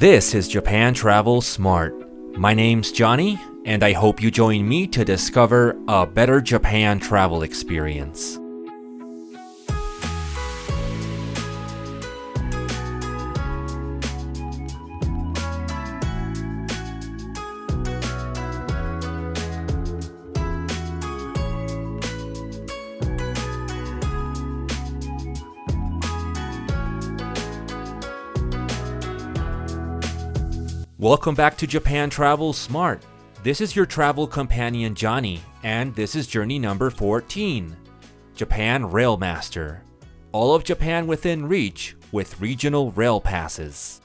This is Japan Travel Smart. My name's Johnny, and I hope you join me to discover a better Japan travel experience. Welcome back to Japan Travel Smart. This is your travel companion Johnny, and this is journey number 14, Japan Rail Master. All of Japan within reach with regional rail passes.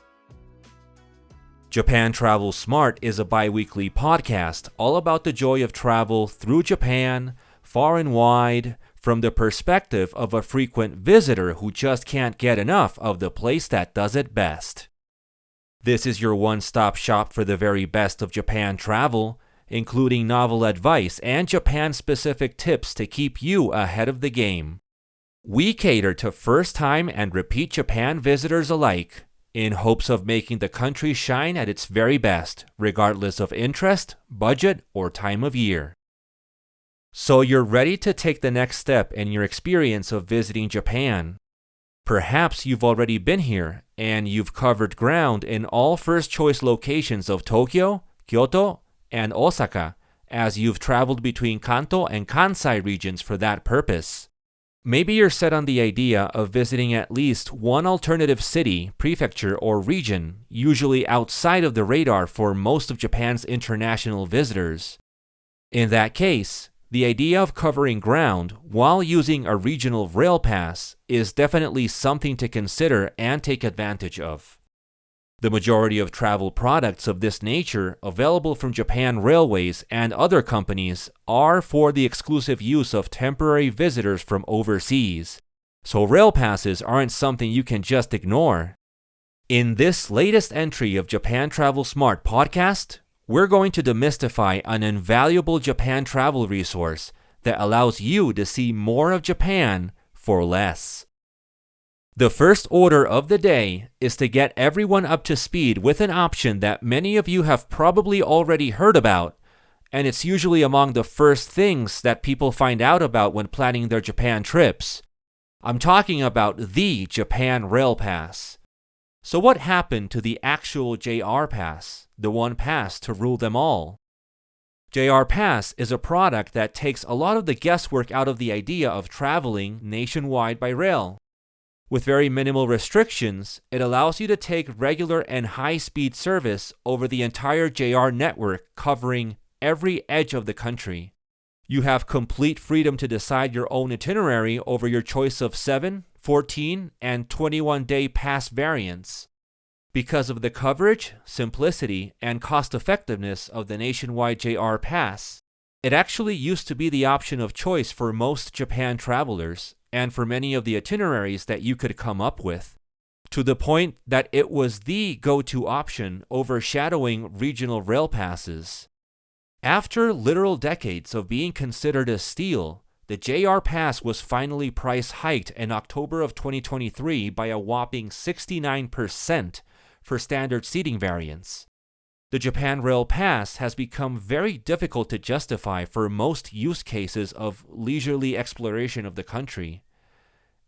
Japan Travel Smart is a bi-weekly podcast all about the joy of travel through Japan, far and wide, from the perspective of a frequent visitor who just can't get enough of the place that does it best. This is your one-stop shop for the very best of Japan travel, including novel advice and Japan-specific tips to keep you ahead of the game. We cater to first-time and repeat Japan visitors alike, in hopes of making the country shine at its very best, regardless of interest, budget, or time of year. So you're ready to take the next step in your experience of visiting Japan. Perhaps you've already been here and you've covered ground in all first-choice locations of Tokyo, Kyoto, and Osaka as you've traveled between Kanto and Kansai regions for that purpose. Maybe you're set on the idea of visiting at least one alternative city, prefecture, or region, usually outside of the radar for most of Japan's international visitors. In that case, the idea of covering ground while using a regional rail pass is definitely something to consider and take advantage of. The majority of travel products of this nature available from Japan Railways and other companies are for the exclusive use of temporary visitors from overseas, so rail passes aren't something you can just ignore. In this latest entry of Japan Travel Smart podcast, we're going to demystify an invaluable Japan travel resource that allows you to see more of Japan for less. The first order of the day is to get everyone up to speed with an option that many of you have probably already heard about, and it's usually among the first things that people find out about when planning their Japan trips. I'm talking about the Japan Rail Pass. So what happened to the actual JR Pass, the one pass to rule them all? JR Pass is a product that takes a lot of the guesswork out of the idea of traveling nationwide by rail. With very minimal restrictions, it allows you to take regular and high-speed service over the entire JR network covering every edge of the country. You have complete freedom to decide your own itinerary over your choice of 7, 14, and 21-day pass variants. Because of the coverage, simplicity, and cost-effectiveness of the nationwide JR Pass, it actually used to be the option of choice for most Japan travelers and for many of the itineraries that you could come up with, to the point that it was the go-to option overshadowing regional rail passes. After literal decades of being considered a steal, the JR Pass was finally price hiked in October of 2023 by a whopping 69% for standard seating variants. The Japan Rail Pass has become very difficult to justify for most use cases of leisurely exploration of the country.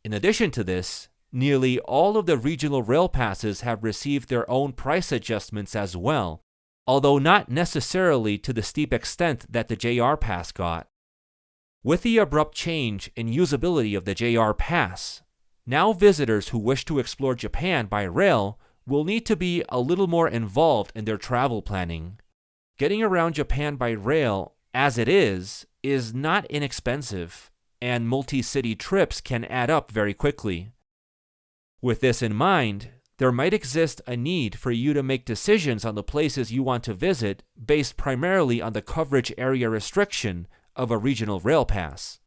In addition to this, nearly all of the regional rail passes have received their own price adjustments as well, although not necessarily to the steep extent that the JR Pass got. With the abrupt change in usability of the JR Pass, now visitors who wish to explore Japan by rail will need to be a little more involved in their travel planning. Getting around Japan by rail, as it is not inexpensive, and multi-city trips can add up very quickly. With this in mind, there might exist a need for you to make decisions on the places you want to visit based primarily on the coverage area restriction of a regional rail pass.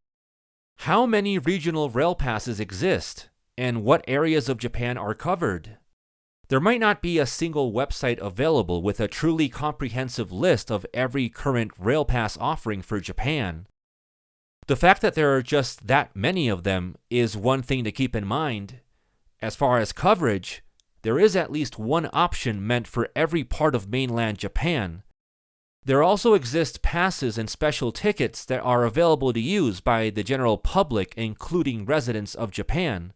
How many regional rail passes exist, and what areas of Japan are covered? There might not be a single website available with a truly comprehensive list of every current rail pass offering for Japan. The fact that there are just that many of them is one thing to keep in mind. As far as coverage, there is at least one option meant for every part of mainland Japan. There also exist passes and special tickets that are available to use by the general public, including residents of Japan.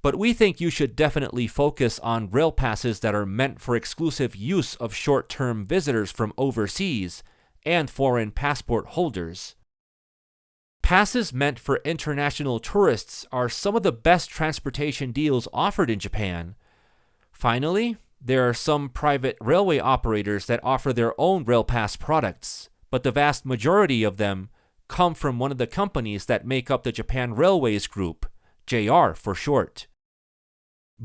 But we think you should definitely focus on rail passes that are meant for exclusive use of short-term visitors from overseas and foreign passport holders. Passes meant for international tourists are some of the best transportation deals offered in Japan. Finally, there are some private railway operators that offer their own rail pass products, but the vast majority of them come from one of the companies that make up the Japan Railways Group, JR for short.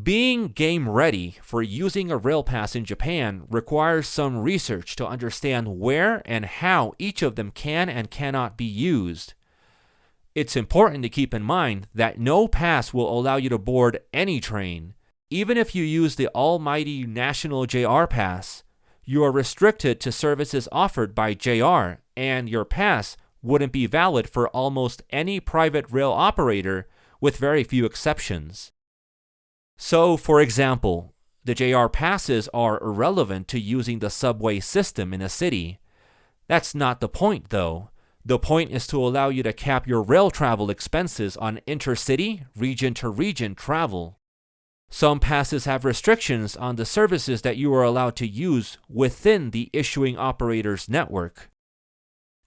Being game ready for using a rail pass in Japan requires some research to understand where and how each of them can and cannot be used. It's important to keep in mind that no pass will allow you to board any train. Even if you use the almighty National JR Pass, you are restricted to services offered by JR, and your pass wouldn't be valid for almost any private rail operator, with very few exceptions. So, for example, the JR passes are irrelevant to using the subway system in a city. That's not the point, though. The point is to allow you to cap your rail travel expenses on intercity, region-to-region travel. Some passes have restrictions on the services that you are allowed to use within the issuing operator's network.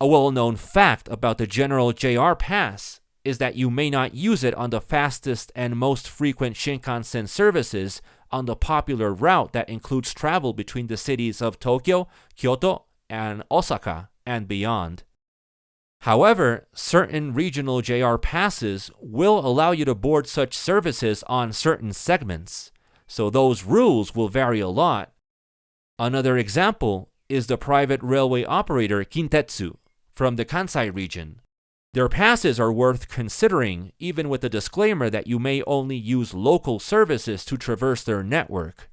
A well-known fact about the general JR pass is that you may not use it on the fastest and most frequent Shinkansen services on the popular route that includes travel between the cities of Tokyo, Kyoto, and Osaka, and beyond. However, certain regional JR passes will allow you to board such services on certain segments, so those rules will vary a lot. Another example is the private railway operator Kintetsu from the Kansai region. Their passes are worth considering, even with the disclaimer that you may only use local services to traverse their network.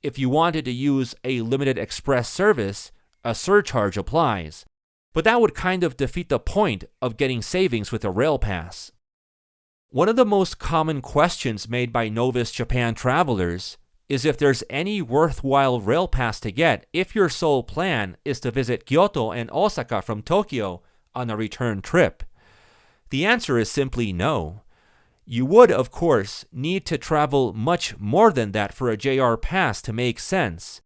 If you wanted to use a limited express service, a surcharge applies. But that would kind of defeat the point of getting savings with a rail pass. One of the most common questions made by novice Japan travelers is if there's any worthwhile rail pass to get if your sole plan is to visit Kyoto and Osaka from Tokyo on a return trip. The answer is simply no. You would, of course, need to travel much more than that for a JR pass to make sense.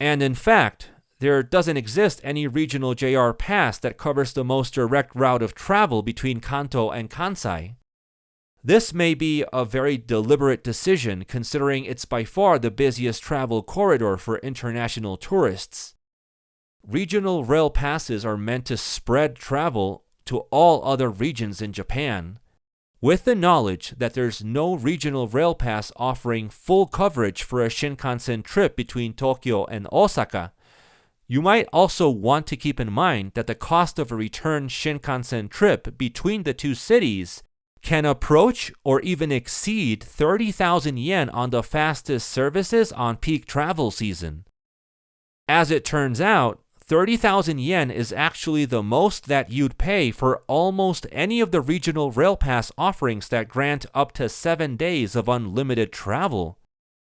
And in fact, there doesn't exist any regional JR pass that covers the most direct route of travel between Kanto and Kansai. This may be a very deliberate decision considering it's by far the busiest travel corridor for international tourists. Regional rail passes are meant to spread travel to all other regions in Japan. With the knowledge that there's no regional rail pass offering full coverage for a Shinkansen trip between Tokyo and Osaka, you might also want to keep in mind that the cost of a return Shinkansen trip between the two cities can approach or even exceed 30,000 yen on the fastest services on peak travel season. As it turns out, 30,000 yen is actually the most that you'd pay for almost any of the regional rail pass offerings that grant up to 7 days of unlimited travel.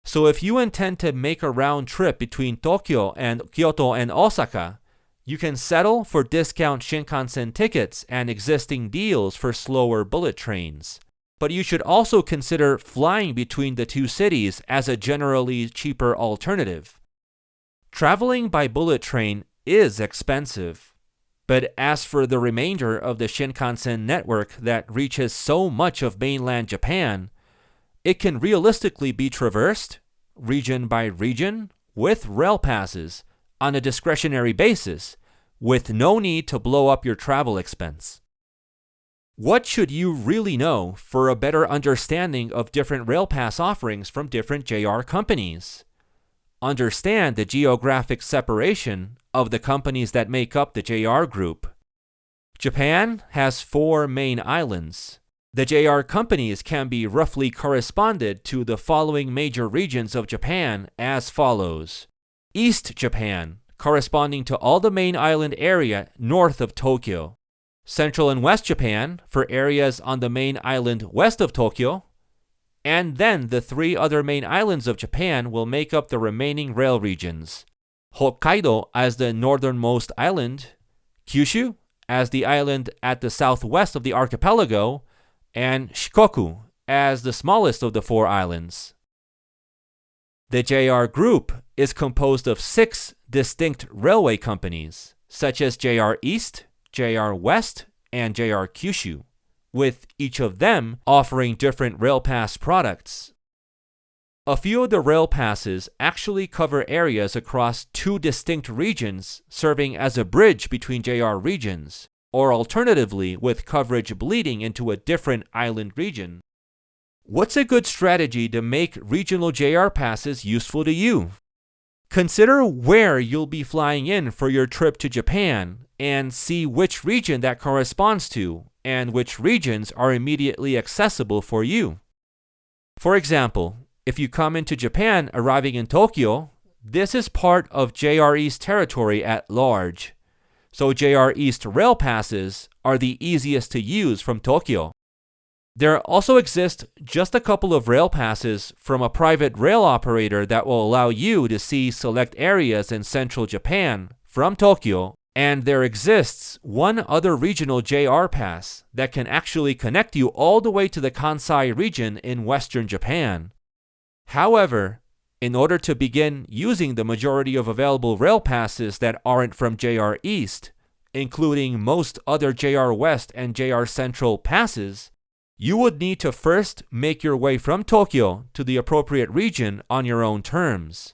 So if you intend to make a round trip between Tokyo and Kyoto and Osaka, you can settle for discount Shinkansen tickets and existing deals for slower bullet trains. But you should also consider flying between the two cities as a generally cheaper alternative. Traveling by bullet train is expensive, but as for the remainder of the Shinkansen network that reaches so much of mainland Japan, it can realistically be traversed, region by region, with rail passes, on a discretionary basis, with no need to blow up your travel expense. What should you really know for a better understanding of different rail pass offerings from different JR companies? Understand the geographic separation of the companies that make up the JR group. Japan has 4 main islands. The JR companies can be roughly corresponded to the following major regions of Japan as follows. East Japan, corresponding to all the main island area north of Tokyo. Central and West Japan, for areas on the main island west of Tokyo. and then the 3 other main islands of Japan will make up the remaining rail regions. Hokkaido as the northernmost island, Kyushu as the island at the southwest of the archipelago, and Shikoku as the smallest of the 4 islands. The JR Group is composed of 6 distinct railway companies, such as JR East, JR West, and JR Kyushu, with each of them offering different rail pass products. A few of the rail passes actually cover areas across 2 distinct regions, serving as a bridge between JR regions, or alternatively with coverage bleeding into a different island region. What's a good strategy to make regional JR passes useful to you? Consider where you'll be flying in for your trip to Japan and see which region that corresponds to and which regions are immediately accessible for you. For example, if you come into Japan arriving in Tokyo, this is part of JR East territory at large. So JR East rail passes are the easiest to use from Tokyo. There also exist just a couple of rail passes from a private rail operator that will allow you to see select areas in central Japan from Tokyo, and there exists one other regional JR pass that can actually connect you all the way to the Kansai region in western Japan. However, in order to begin using the majority of available rail passes that aren't from JR East, including most other JR West and JR Central passes, you would need to first make your way from Tokyo to the appropriate region on your own terms.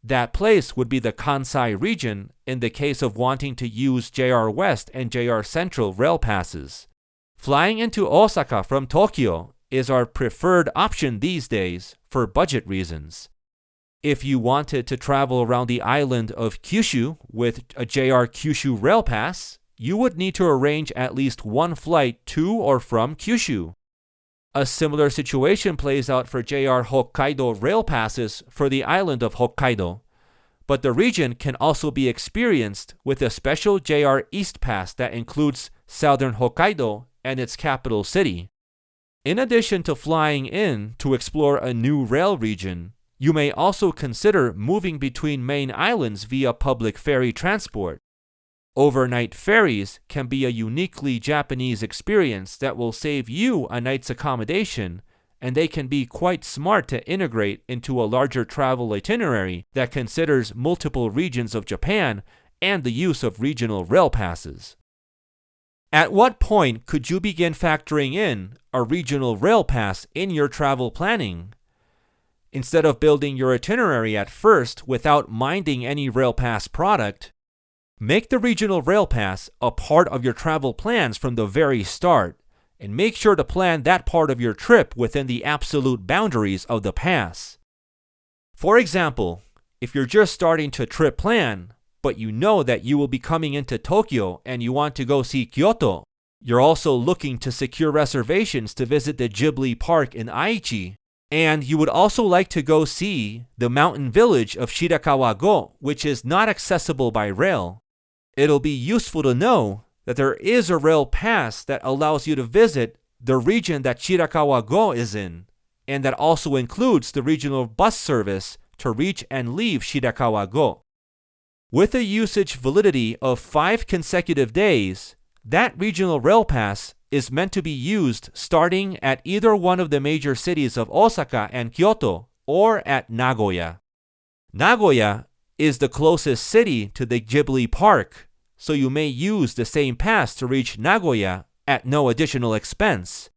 That place would be the Kansai region in the case of wanting to use JR West and JR Central rail passes. Flying into Osaka from Tokyo is our preferred option these days for budget reasons. If you wanted to travel around the island of Kyushu with a JR Kyushu rail pass, you would need to arrange at least one flight to or from Kyushu. A similar situation plays out for JR Hokkaido rail passes for the island of Hokkaido, but the region can also be experienced with a special JR East pass that includes southern Hokkaido and its capital city. In addition to flying in to explore a new rail region, you may also consider moving between main islands via public ferry transport. Overnight ferries can be a uniquely Japanese experience that will save you a night's accommodation, and they can be quite smart to integrate into a larger travel itinerary that considers multiple regions of Japan and the use of regional rail passes. At what point could you begin factoring in a regional rail pass in your travel planning? Instead of building your itinerary at first without minding any rail pass product, make the regional rail pass a part of your travel plans from the very start, and make sure to plan that part of your trip within the absolute boundaries of the pass. For example, if you're just starting to trip plan, but you know that you will be coming into Tokyo and you want to go see Kyoto, you're also looking to secure reservations to visit the Ghibli Park in Aichi, and you would also like to go see the mountain village of Shirakawa-go, which is not accessible by rail. It'll be useful to know that there is a rail pass that allows you to visit the region that Shirakawa-go is in, and that also includes the regional bus service to reach and leave Shirakawa-go. With a usage validity of 5 consecutive days, that regional rail pass is meant to be used starting at either one of the major cities of Osaka and Kyoto, or at Nagoya. Nagoya is the closest city to the Ghibli Park, so you may use the same pass to reach Nagoya at no additional expense.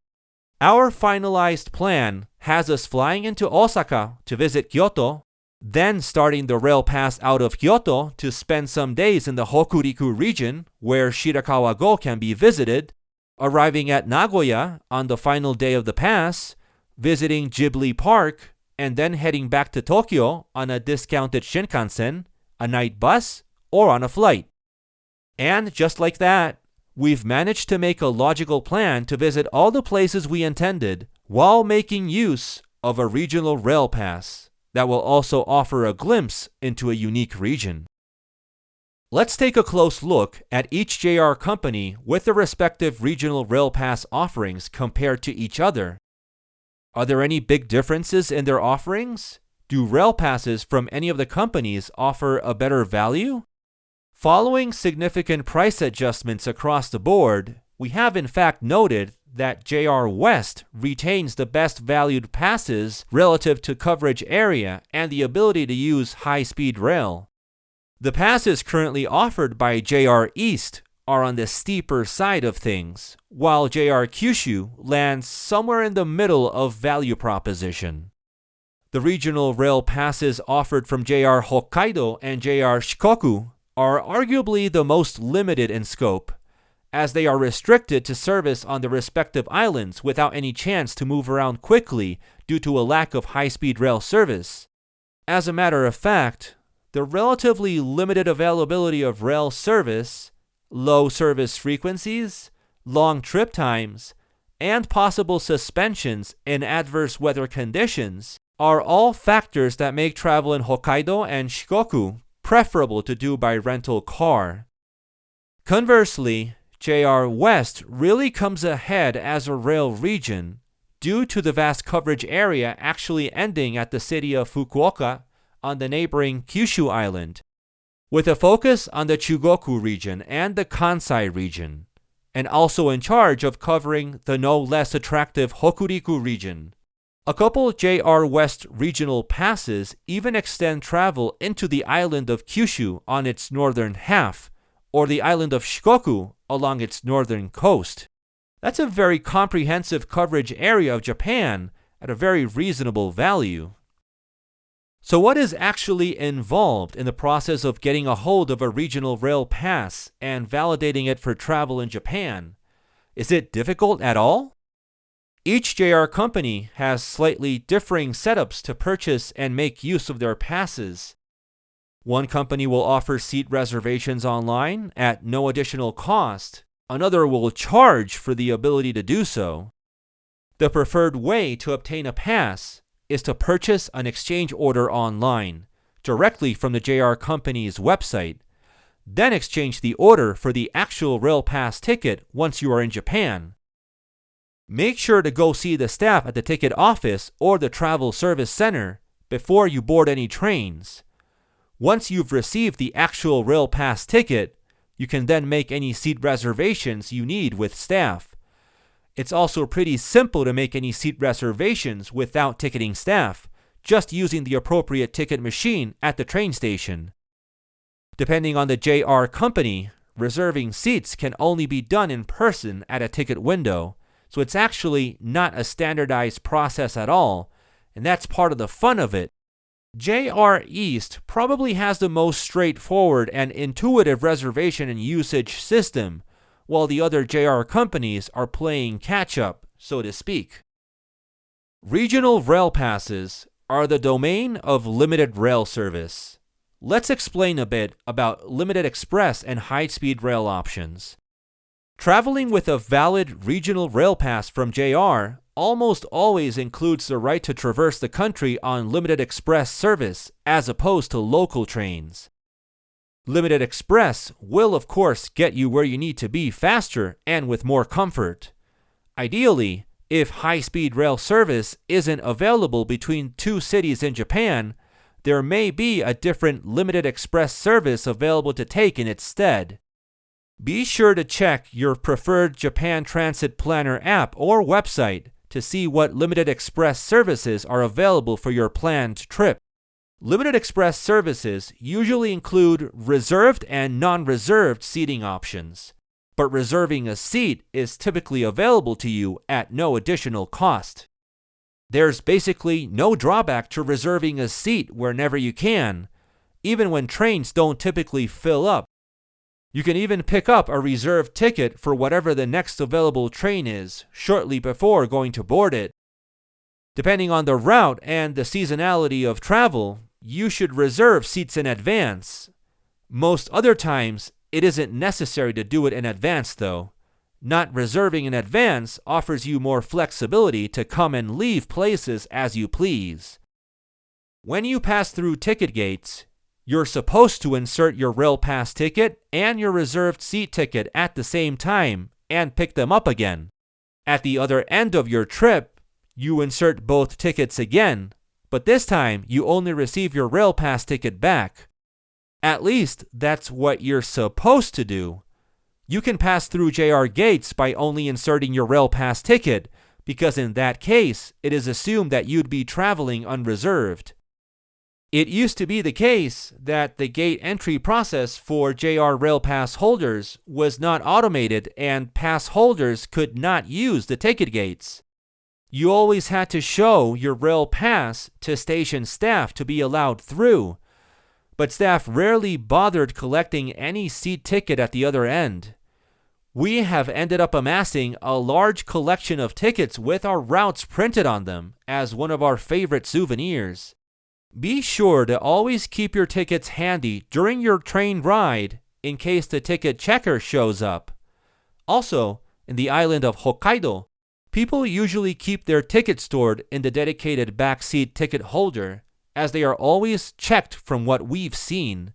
Our finalized plan has us flying into Osaka to visit Kyoto, then starting the rail pass out of Kyoto to spend some days in the Hokuriku region where Shirakawa-go can be visited, arriving at Nagoya on the final day of the pass, visiting Ghibli Park, and then heading back to Tokyo on a discounted Shinkansen, a night bus, or on a flight. And just like that, we've managed to make a logical plan to visit all the places we intended while making use of a regional rail pass that will also offer a glimpse into a unique region. Let's take a close look at each JR company with the respective regional rail pass offerings compared to each other. Are there any big differences in their offerings? Do rail passes from any of the companies offer a better value? Following significant price adjustments across the board, we have in fact noted that JR West retains the best valued passes relative to coverage area and the ability to use high-speed rail. The passes currently offered by JR East are on the steeper side of things, while JR Kyushu lands somewhere in the middle of value proposition. The regional rail passes offered from JR Hokkaido and JR Shikoku are arguably the most limited in scope, as they are restricted to service on the respective islands without any chance to move around quickly due to a lack of high-speed rail service. As a matter of fact, the relatively limited availability of rail service, low service frequencies, long trip times, and possible suspensions in adverse weather conditions are all factors that make travel in Hokkaido and Shikoku preferable to do by rental car. Conversely, JR West really comes ahead as a rail region due to the vast coverage area actually ending at the city of Fukuoka on the neighboring Kyushu Island, with a focus on the Chugoku region and the Kansai region, and also in charge of covering the no less attractive Hokuriku region. A couple JR West regional passes even extend travel into the island of Kyushu on its northern half, or the island of Shikoku along its northern coast. That's a very comprehensive coverage area of Japan at a very reasonable value. So what is actually involved in the process of getting a hold of a regional rail pass and validating it for travel in Japan? Is it difficult at all? Each JR company has slightly differing setups to purchase and make use of their passes. One company will offer seat reservations online at no additional cost. Another will charge for the ability to do so. The preferred way to obtain a pass is to purchase an exchange order online, directly from the JR company's website, then exchange the order for the actual rail pass ticket once you are in Japan. Make sure to go see the staff at the ticket office or the travel service center before you board any trains. Once you've received the actual rail pass ticket, you can then make any seat reservations you need with staff. It's also pretty simple to make any seat reservations without ticketing staff, just using the appropriate ticket machine at the train station. Depending on the JR company, reserving seats can only be done in person at a ticket window, so it's actually not a standardized process at all, and that's part of the fun of it. JR East probably has the most straightforward and intuitive reservation and usage system, while the other JR companies are playing catch-up, so to speak. Regional rail passes are the domain of limited rail service. Let's explain a bit about limited express and high-speed rail options. Traveling with a valid regional rail pass from JR almost always includes the right to traverse the country on limited express service as opposed to local trains. Limited express will of course get you where you need to be faster and with more comfort. Ideally, if high-speed rail service isn't available between two cities in Japan, there may be a different limited express service available to take in its stead. Be sure to check your preferred Japan Transit Planner app or website to see what limited express services are available for your planned trip. Limited express services usually include reserved and non-reserved seating options, but reserving a seat is typically available to you at no additional cost. There's basically no drawback to reserving a seat whenever you can, even when trains don't typically fill up. You can even pick up a reserved ticket for whatever the next available train is shortly before going to board it. Depending on the route and the seasonality of travel, you should reserve seats in advance. Most other times, it isn't necessary to do it in advance though. Not reserving in advance offers you more flexibility to come and leave places as you please. When you pass through ticket gates, you're supposed to insert your rail pass ticket and your reserved seat ticket at the same time and pick them up again. At the other end of your trip, you insert both tickets again, but this time you only receive your rail pass ticket back. At least that's what you're supposed to do. You can pass through JR gates by only inserting your rail pass ticket, because in that case, it is assumed that you'd be traveling unreserved. It used to be the case that the gate entry process for JR Rail Pass holders was not automated and pass holders could not use the ticket gates. You always had to show your rail pass to station staff to be allowed through, but staff rarely bothered collecting any seat ticket at the other end. We have ended up amassing a large collection of tickets with our routes printed on them as one of our favorite souvenirs. Be sure to always keep your tickets handy during your train ride in case the ticket checker shows up. Also, in the island of Hokkaido, people usually keep their tickets stored in the dedicated backseat ticket holder, as they are always checked from what we've seen.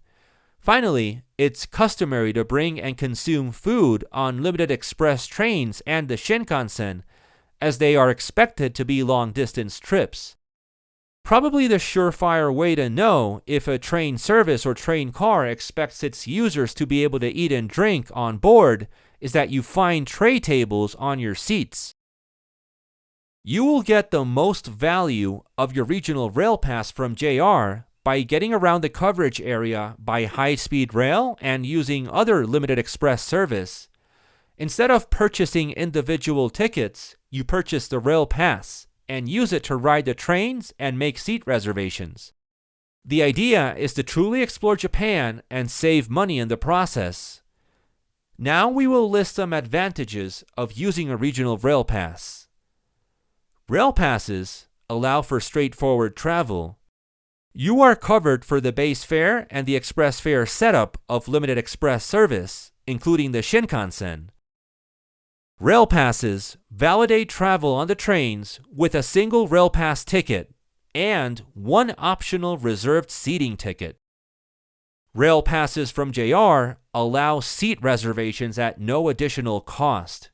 Finally, it's customary to bring and consume food on limited express trains and the Shinkansen, as they are expected to be long-distance trips. Probably the surefire way to know if a train service or train car expects its users to be able to eat and drink on board is that you find tray tables on your seats. You will get the most value of your regional rail pass from JR by getting around the coverage area by high-speed rail and using other limited express service. Instead of purchasing individual tickets, you purchase the rail pass and use it to ride the trains and make seat reservations. The idea is to truly explore Japan and save money in the process. Now we will list some advantages of using a regional rail pass. Rail passes allow for straightforward travel. You are covered for the base fare and the express fare setup of limited express service, including the Shinkansen. Rail passes validate travel on the trains with a single rail pass ticket and one optional reserved seating ticket. Rail passes from JR allow seat reservations at no additional cost.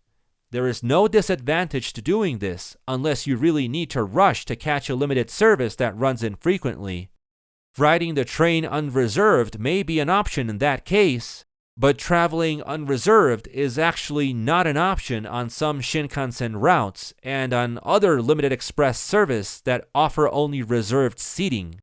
There is no disadvantage to doing this unless you really need to rush to catch a limited service that runs infrequently. Riding the train unreserved may be an option in that case, but traveling unreserved is actually not an option on some Shinkansen routes and on other limited express service that offer only reserved seating.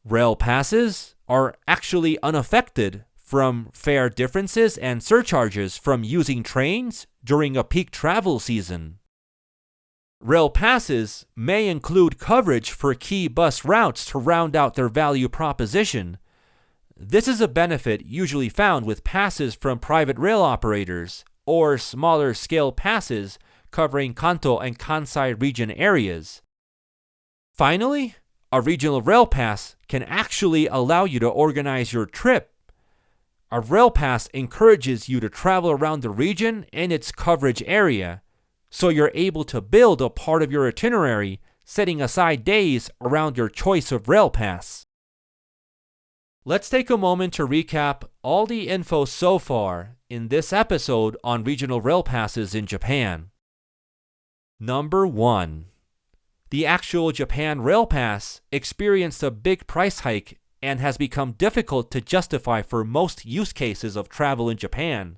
Rail passes are actually unaffected from fare differences and surcharges from using trains during a peak travel season. Rail passes may include coverage for key bus routes to round out their value proposition. This is a benefit usually found with passes from private rail operators or smaller scale passes covering Kanto and Kansai region areas. Finally, a regional rail pass can actually allow you to organize your trip. A rail pass encourages you to travel around the region in its coverage area, so you're able to build a part of your itinerary, setting aside days around your choice of rail pass. Let's take a moment to recap all the info so far in this episode on regional rail passes in Japan. Number 1. The actual Japan Rail Pass experienced a big price hike and has become difficult to justify for most use cases of travel in Japan.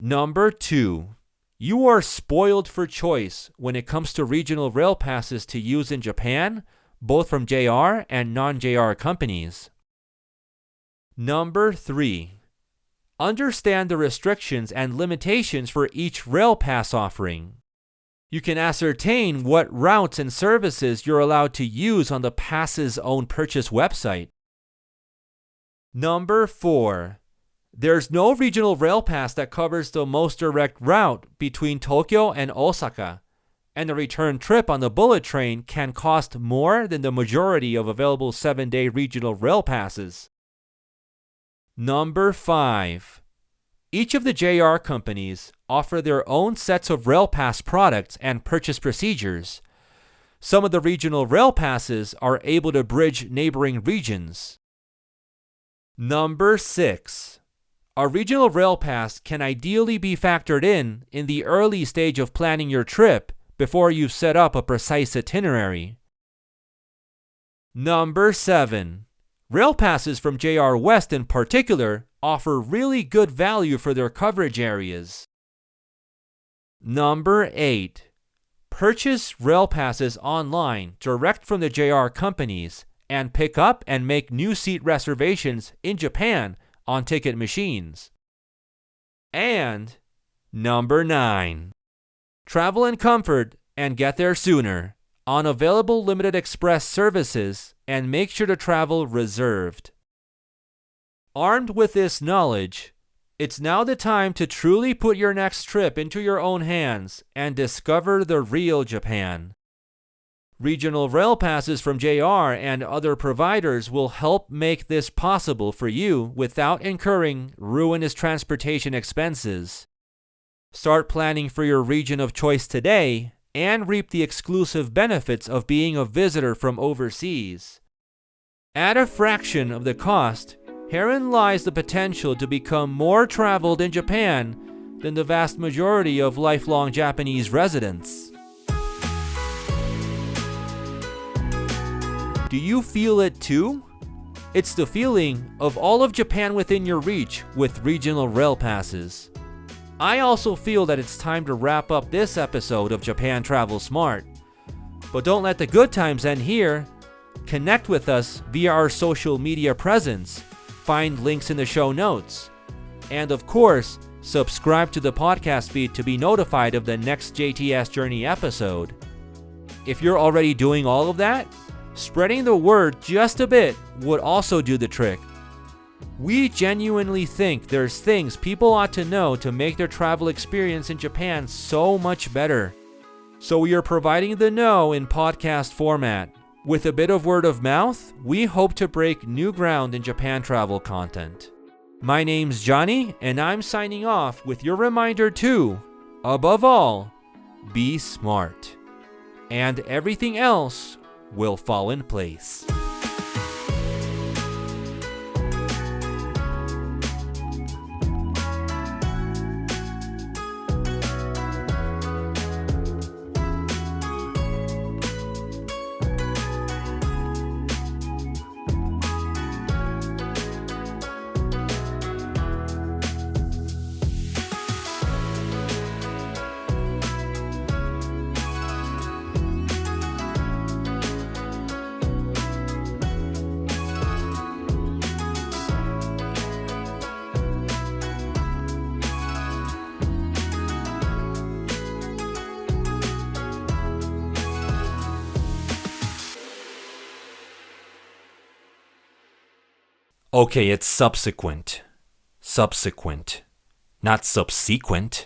Number 2. You are spoiled for choice when it comes to regional rail passes to use in Japan, both from JR and non-JR companies. Number 3. Understand the restrictions and limitations for each rail pass offering. You can ascertain what routes and services you're allowed to use on the pass's own purchase website. Number 4. There's no regional rail pass that covers the most direct route between Tokyo and Osaka, and the return trip on the bullet train can cost more than the majority of available 7-day regional rail passes. Number 5. Each of the JR companies offer their own sets of rail pass products and purchase procedures. Some of the regional rail passes are able to bridge neighboring regions. Number 6. A regional rail pass can ideally be factored in the early stage of planning your trip before you've set up a precise itinerary. Number 7. Rail passes from JR West in particular offer really good value for their coverage areas. Number 8. Purchase rail passes online direct from the JR companies and pick up and make new seat reservations in Japan on ticket machines. And number 9. Travel in comfort and get there sooner on available limited express services, and make sure to travel reserved. Armed with this knowledge, it's now the time to truly put your next trip into your own hands and discover the real Japan. Regional rail passes from JR and other providers will help make this possible for you without incurring ruinous transportation expenses. Start planning for your region of choice today and reap the exclusive benefits of being a visitor from overseas. At a fraction of the cost, herein lies the potential to become more traveled in Japan than the vast majority of lifelong Japanese residents. Do you feel it too? It's the feeling of all of Japan within your reach with regional rail passes. I also feel that it's time to wrap up this episode of Japan Travel Smart. But don't let the good times end here. Connect with us via our social media presence. Find links in the show notes. And of course, subscribe to the podcast feed to be notified of the next JTS Journey episode. If you're already doing all of that, spreading the word just a bit would also do the trick. We genuinely think there's things people ought to know to make their travel experience in Japan so much better. So we are providing the know in podcast format. With a bit of word of mouth, we hope to break new ground in Japan travel content. My name's Johnny, and I'm signing off with your reminder to, above all, be smart. And everything else will fall in place. Okay, it's subsequent. Subsequent, not subsequent.